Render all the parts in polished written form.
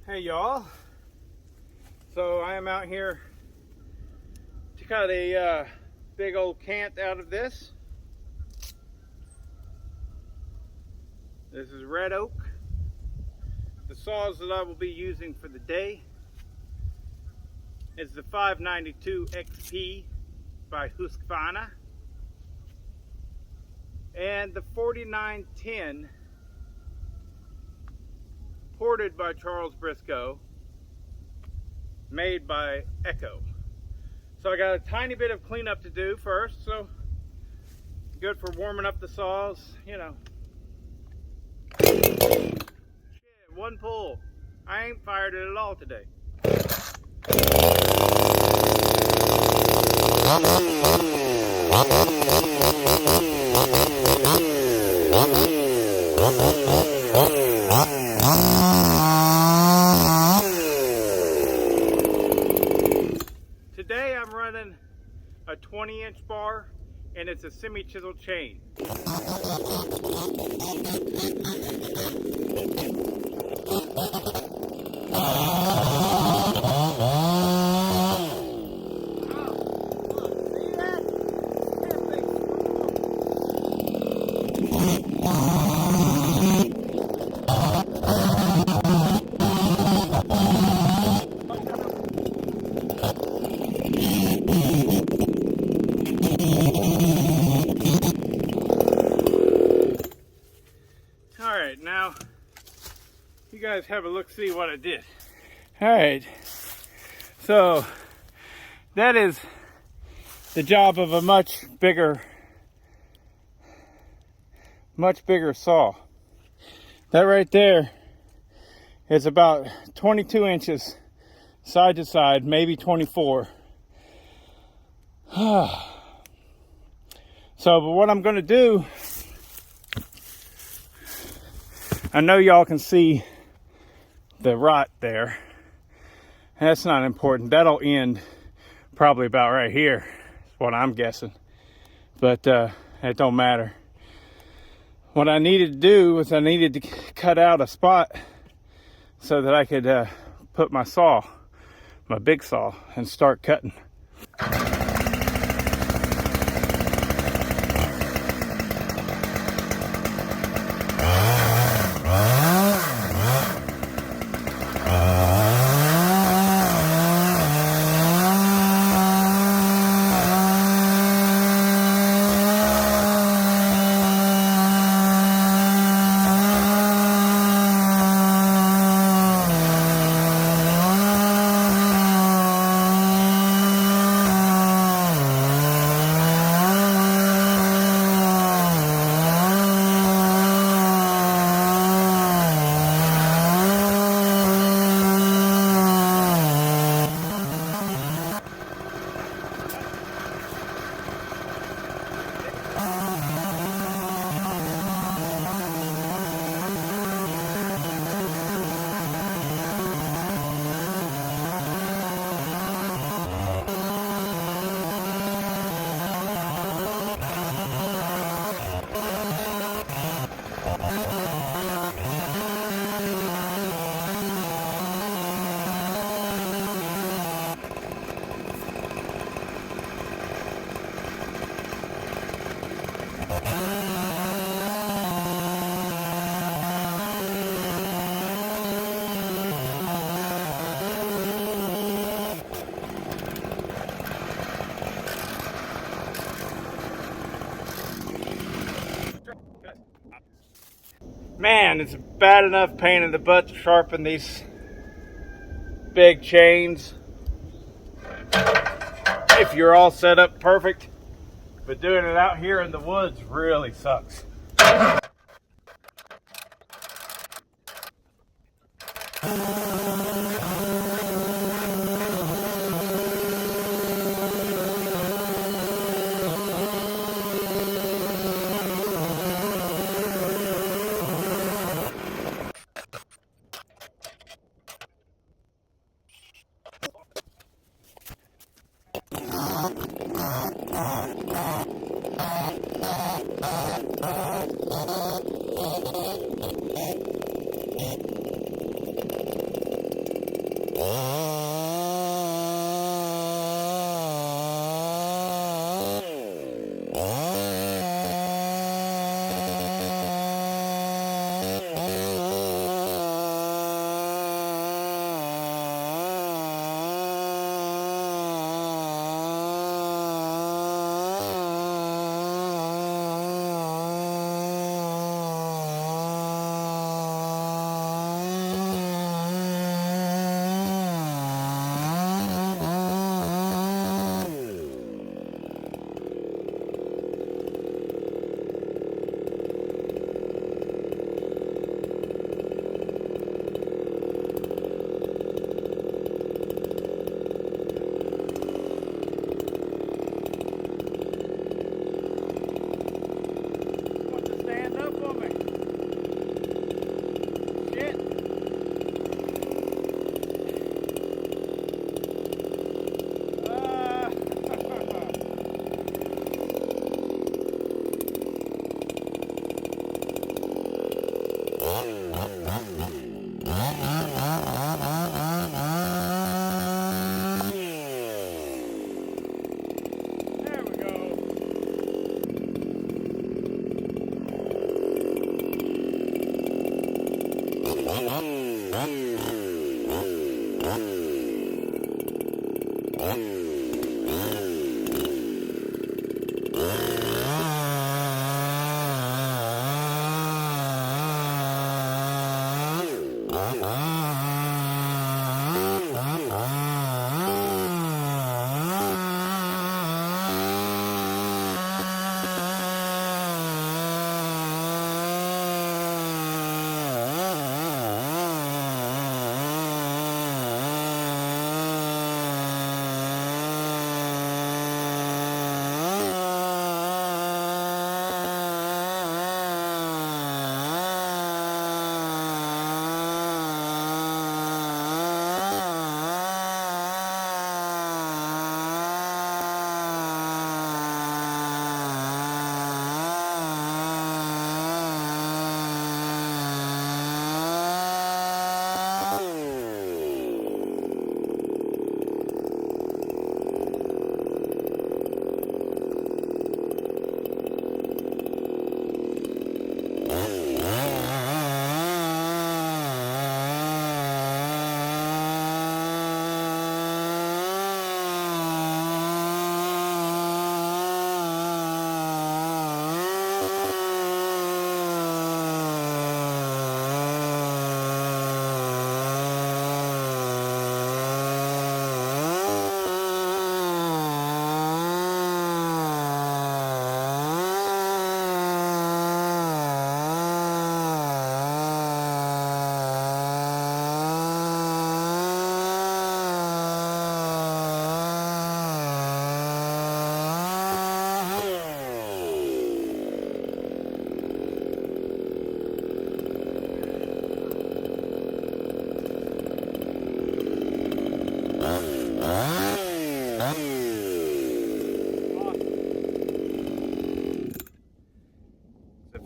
Hey y'all, so I am out here to cut a big old cant out of this. This is red oak. The saws that I will be using for the day is the 592 XP by Husqvarna and the 4910 ported by Charles Briscoe, made by Echo. So I got a tiny bit of cleanup to do first, so good for warming up the saws, you know. Shit, one pull. I ain't fired it at all today. Today I'm running a 20-inch bar and it's a semi-chisel chain. Alright, now you guys have a look, see what I did. Alright, so that is the job of a much bigger saw. That right there is about 22 inches side to side, maybe 24. So, but what I'm going to do, I know y'all can see the rot there. That's not important. That'll end probably about right here, is what I'm guessing. But it don't matter. What I needed to do was I needed to cut out a spot so that I could put my saw, my big saw, and start cutting. Man, it's a bad enough pain in the butt to sharpen these big chains if you're all set up perfect, but doing it out here in the woods really sucks.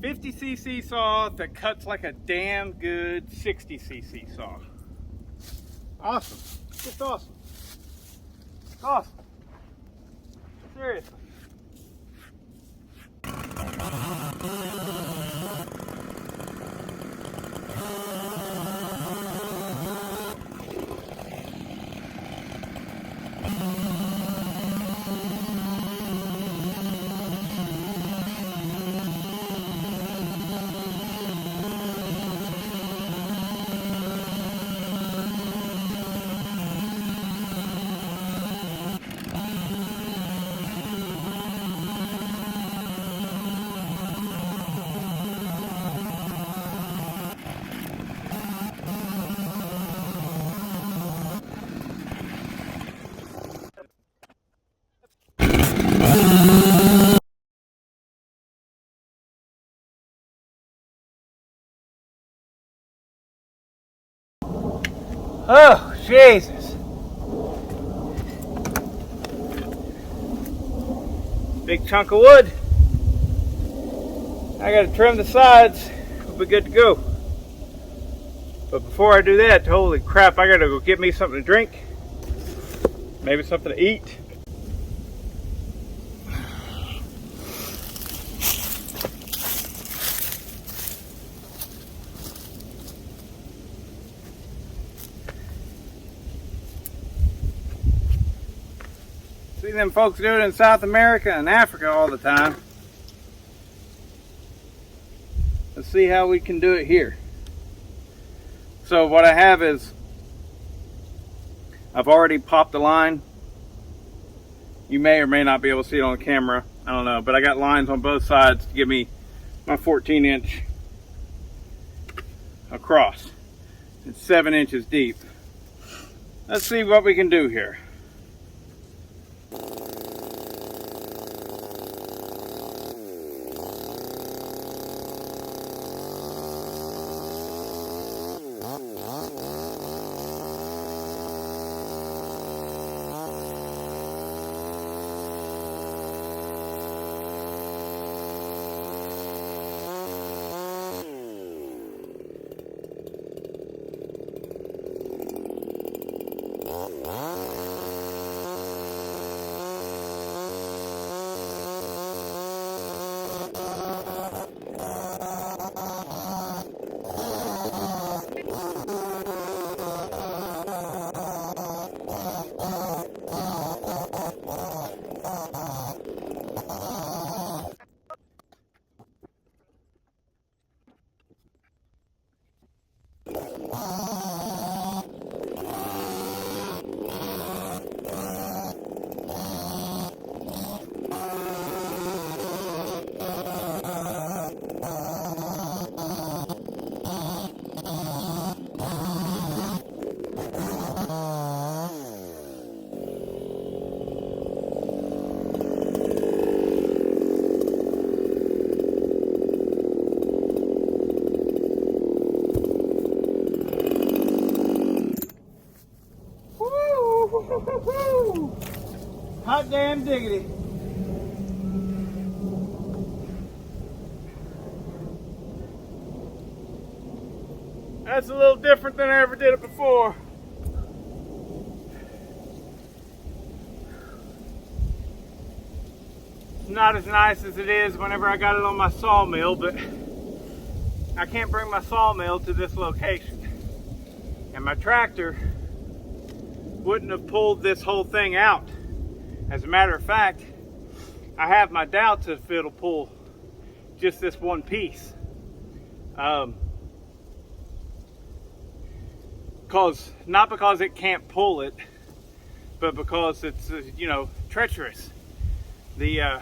50cc saw that cuts like a damn good 60cc saw. Awesome. Just awesome. Awesome. Seriously. Oh, Jesus. Big chunk of wood. I gotta trim the sides. We'll be good to go. But before I do that, holy crap, I gotta go get me something to drink. Maybe something to eat. See them folks do it in South America and Africa all the time. Let's see how we can do it here. So what I have is, I've already popped the line. You may or may not be able to see it on camera. I don't know, but I got lines on both sides to give me my 14-inch across. It's 7 inches deep. Let's see what we can do here. Hot damn diggity. That's a little different than I ever did it before. It's not as nice as it is whenever I got it on my sawmill, but I can't bring my sawmill to this location. And my tractor wouldn't have pulled this whole thing out. As a matter of fact, I have my doubts if it'll pull just this one piece. Not because it can't pull it, but because it's, you know, treacherous. The,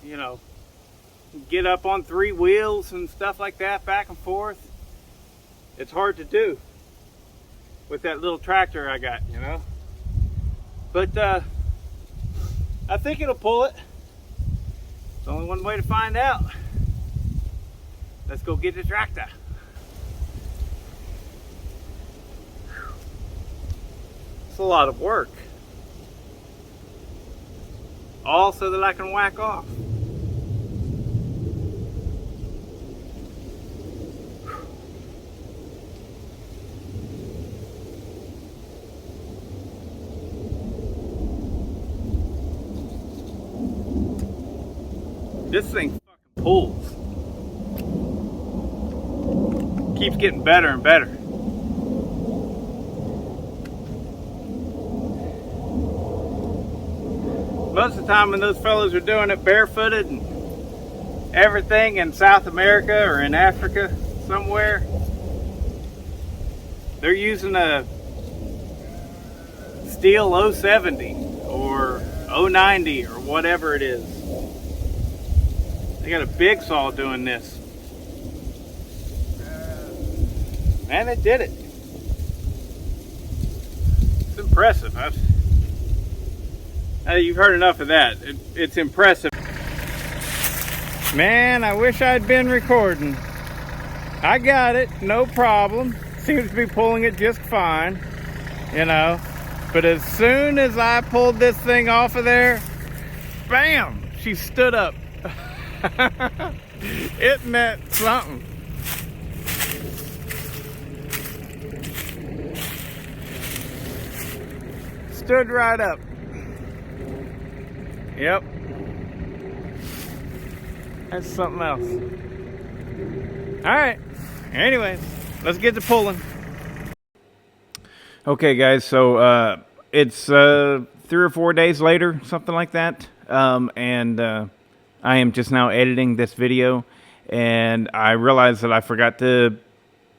you know, get up on 3 wheels and stuff like that, back and forth. It's hard to do with that little tractor I got, you know. But I think it'll pull it. There's only one way to find out. Let's go get the tractor. It's a lot of work. All so that I can whack off. This thing fucking pulls. Keeps getting better and better. Most of the time when those fellows are doing it barefooted and everything in South America or in Africa somewhere, they're using a steel 070 or 090 or whatever it is. They got a big saw doing this. And it did it. It's impressive. You've heard enough of that. It's impressive. Man, I wish I'd been recording. I got it, no problem. Seems to be pulling it just fine, you know. But as soon as I pulled this thing off of there, bam, she stood up. Isn't that something? Stood right up. Yep. That's something else. Alright. Anyways, let's get to pulling. Okay, guys, so it's 3 or 4 days later, something like that. And I am just now editing this video, and I realized that I forgot to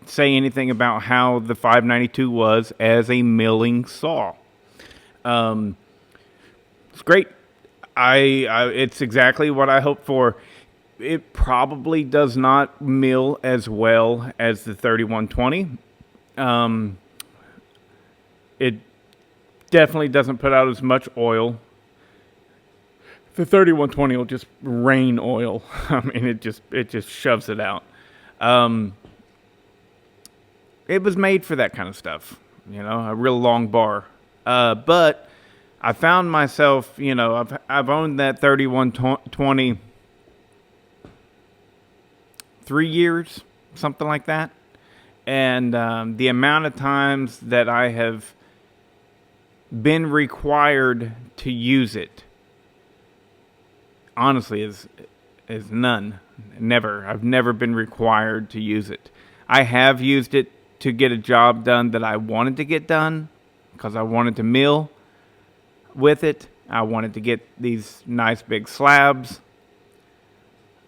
say anything about how the 592 was as a milling saw. It's great. It's exactly what I hoped for. It probably does not mill as well as the 3120. It definitely doesn't put out as much oil. The 3120 will just rain oil. I mean, it just shoves it out. It was made for that kind of stuff, a real long bar. But I found myself, I've owned that 3120 3 years, something like that. And the amount of times that I have been required to use it, honestly, is none. Never. I've never been required to use it. I have used it to get a job done that I wanted to get done, because I wanted to mill with it. I wanted to get these nice big slabs.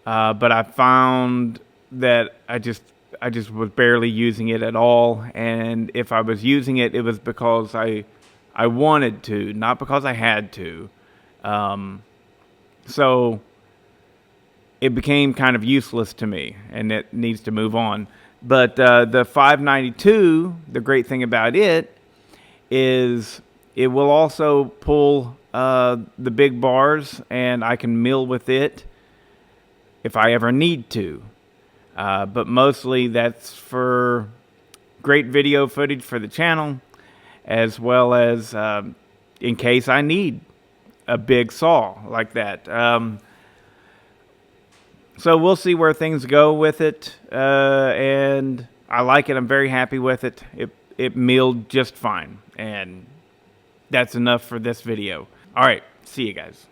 But I found that I just was barely using it at all. And if I was using it, it was because I wanted to, not because I had to. So it became kind of useless to me, and it needs to move on. But the 592, the great thing about it is it will also pull the big bars, and I can mill with it if I ever need to. But mostly that's for great video footage for the channel, as well as in case I need a big saw like that. So we'll see where things go with it, and I like it. I'm very happy with it. It milled just fine, and that's enough for this video. All right, see you guys.